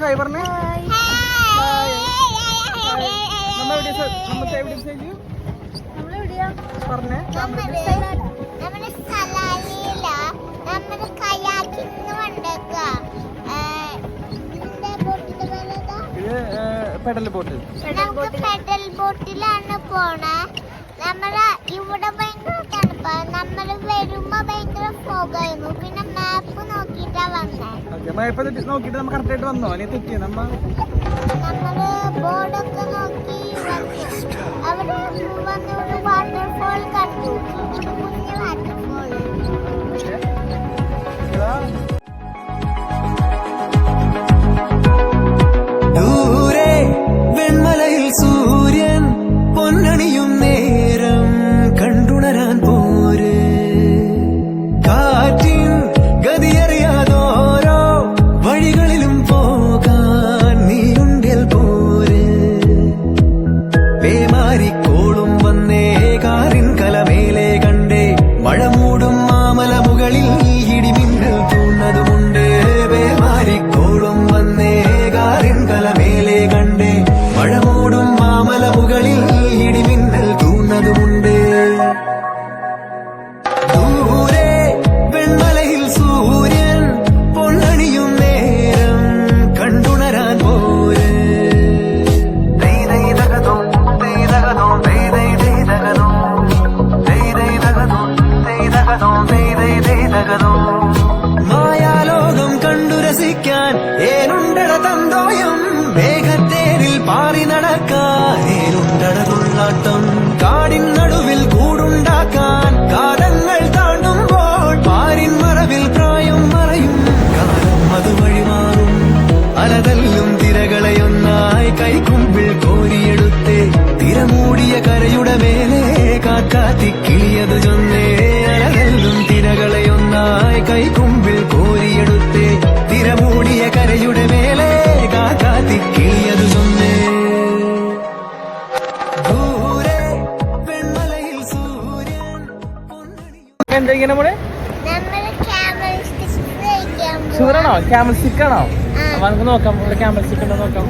Hi പറഞ്ഞേ. പറഞ്ഞേ pedal boat. Pedal ബോട്ടിലാണ് പോണേ. നമ്മള് ഇവിടെ ഭയങ്കര തണുപ്പാ. നമ്മള് വരുമ്പോ ഭയങ്കര ഫോഗായിരുന്നു. പിന്നെ മാപ്പ് നോക്കിട്ടാ വന്നേ. മാപ്പ് നോക്കിട്ട് നമ്മ കറക്റ്റായിട്ട് വന്നോ? അല്ലെ തെറ്റി? നമ്മള് ബോർഡൊക്കെ നോക്കി വന്നു. അവിടെ വന്ന് ഒരു വാട്ടർഫോൾ കണ്ടു. കുഞ്ഞു വാട്ടർഫോൾ. ദൂരെ വെൺമലയിൽ സൂര്യൻ പൊന്നണിയും നേരം കണ്ടുണരാൻ പോര്. കാറ്റിൻ ഗതിയറിയാതോരോ വഴികളിലും പോകാൻ നീയുണ്ടിൽ പോര്. പേമാരിക്കോളും വന്നേ കാറിൻ കലമേലെ കണ്ടേ മഴ മൂടും മാമല മുകളിൽ ഇടിമിന്നൽ തൂന്നതുമുണ്ട്. പേമാരിക്കോളും വന്നേ കാറിൻ കലമേലെ കണ്ടേ മഴ മൂടും മാമല മുകളിൽ ഇടിമിന്നൽ തൂന്നതുമുണ്ട്. ദൂരെ വെൺമലയിൽ സൂര്യൻ പൊന്നണിയും നേരം കണ്ടുണരാൻ പോര്. മായാലോകം കണ്ടു രസിക്കാൻ ഏനുണ്ടട തന്തോയം. മേഘത്തേരിൽ പാറി നടക്കാൻ ഏനുണ്ടട തുള്ളാട്ടം. കാടിൻ നടുവിൽ കൂടുണ്ടാക്കാൻ കാലങ്ങൾ താണ്ടുമ്പോൾ പാരിൻ മറവിൽ പ്രായം മറയും. കാലം അതുവഴി മാറും. അലതല്ലും തിരകളെയൊന്നായി കൈക്കുമ്പിൾ കോരിയെടുത്തേ തിരമൂടിയ കരയുടെ മേലെ കാക്കാത്തി കിളിയതു ചൊന്നേ. അലതല്ലും തിരകളെയൊന്നായി കൈക്കുമ്പിൾ കോരിയെടുത്തേ തിരമൂടിയ കരയുടെ മേലെ കാക്കാത്തി കിളിയതു ചൊന്നേ. ദൂരെ വെൺമലയിൽ സൂര്യൻ എന്താ ഇങ്ങനെ പോണേ? നമ്മള് ഷുഗറാണോ? ക്യാമൽ സ്റ്റിക്ക് ആണോ? നമുക്ക് നോക്കാം. ഇവിടെ ക്യാമൽ സ്റ്റിക്ക് ഉണ്ടോ നോക്കാം.